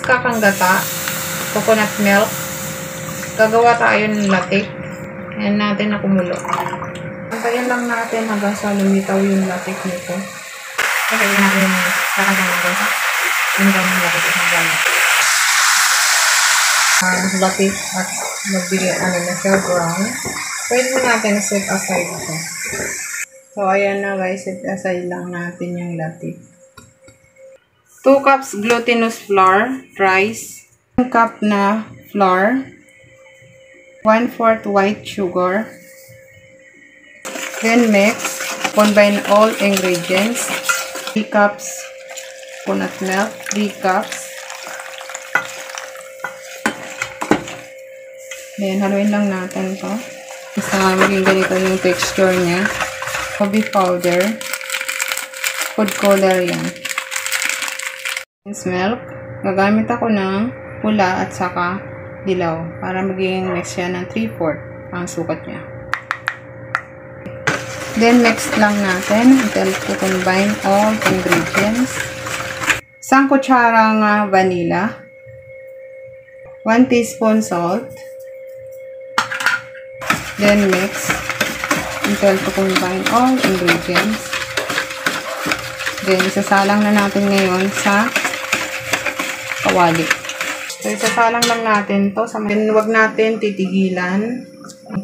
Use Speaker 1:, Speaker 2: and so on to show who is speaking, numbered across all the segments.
Speaker 1: kakang gata, coconut milk. Gagawa tayo ng latik. Ayan natin na kumulo. Antayin lang natin hanggang sa lumitaw yung latik nito.
Speaker 2: Okay, yun natin yung kakang natin sa lumitaw ng latik ng gano'n.
Speaker 1: Latik at magbigay na siya brown. Pwede natin set aside ito. So, ayan na guys, set aside lang natin yung latik. 2 cups glutinous flour, rice, 1 cup na flour, 1/4 white sugar, then mix, combine all ingredients, 3 cups coconut milk, 3 cups, then haluin lang natin to. Basta maging ganito yung texture niya. Coffee powder, food color yan. Milk, gagamit ako ng pula at saka dilaw para maging mix siya ng 3/4 ang sukat niya. Then mix lang natin until to combine all ingredients. 1 kutsarang vanilla, 1 teaspoon salt, then mix until to combine all ingredients. Then isasalang na natin ngayon sa kawali. So, isasalang lang natin to. Then, huwag natin titigilan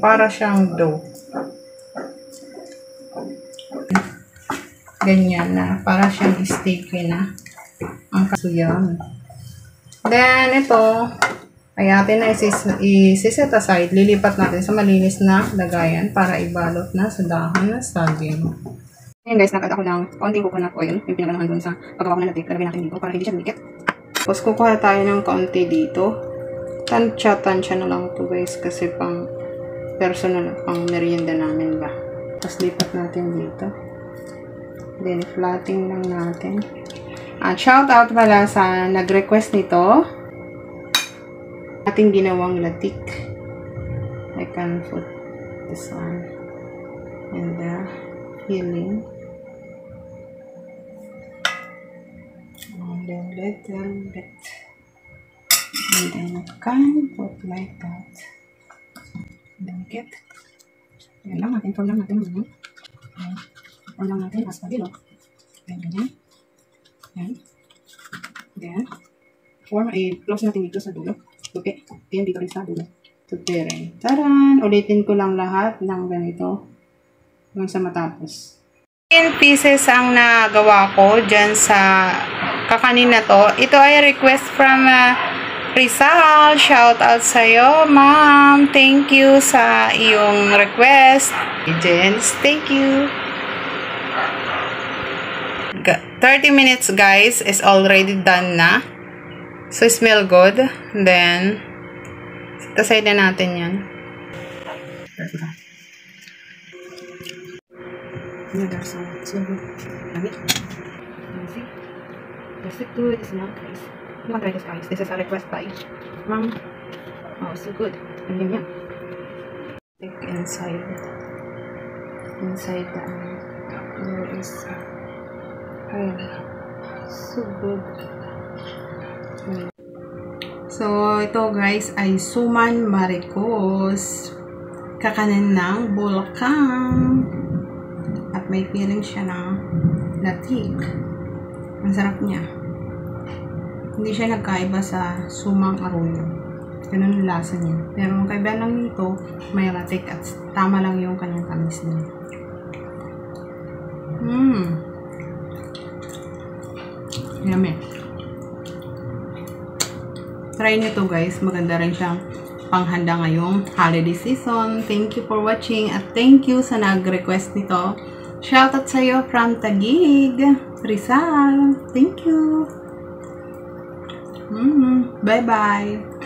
Speaker 1: para siyang dough. Ganyan na. Para siyang sticky na. Ang kasuyang. Then, ito, ay atin na isiset aside. Lilipat natin sa malinis na lagayan para ibalot na sa dahon na saging. Ayan guys, nag-add ako ng konting coconut oil. Yung pinaganahan dun sa paggawa ko ng latik. Lalagyan natin dito para hindi siya dumikit. Tapos kukuha tayo ng kaunti dito. Tansya na lang ito guys kasi pang personal, pang merienda namin ba. Tapos lipat natin dito. Then flatting lang natin. At shout out pala sa nag-request nito. Ating ginawang latik. I can put this one in the filling. And then little bit. And then I can put like that. Like it. Yan lang natin. Form lang natin. Form lang natin as pabilo. Then ganyan. Yan. Then form. Close natin dito sa dulo. Okay. Then dito rin sa dulo. Tupi rin. Taran! Ulitin ko lang lahat ng ganito. Hanggang sa matapos. 10 pieces ang nagawa ko dyan sa kakanin na to. Ito ay request from Rizal. Shout out sa'yo, ma'am. Thank you sa iyong request. Jens, thank you. 30 minutes guys is already done na. So, smell good. Then, tasay na natin yan.
Speaker 2: There's so good. Yummy. Perfect food is not guys. You can try this guys. This is a request by mom. Oh, so good. And yum.
Speaker 1: Like inside the there is so good. So ito guys ay suman maricos, kakanin ng bulkang. At may feeling siya ng latik. Ang sarap niya. Hindi siya nagkaiba sa sumang arroyo. Ganun ang lasa niya. Pero ang kaiba lang nito, may latik at tama lang yung kanyang tamis niya. Yummy. Try nyo to guys. Maganda rin siyang panghanda ngayong holiday season. Thank you for watching at thank you sa nag-request nito. Shoutout sa'yo from Taguig, Rizal. Thank you. Bye-bye.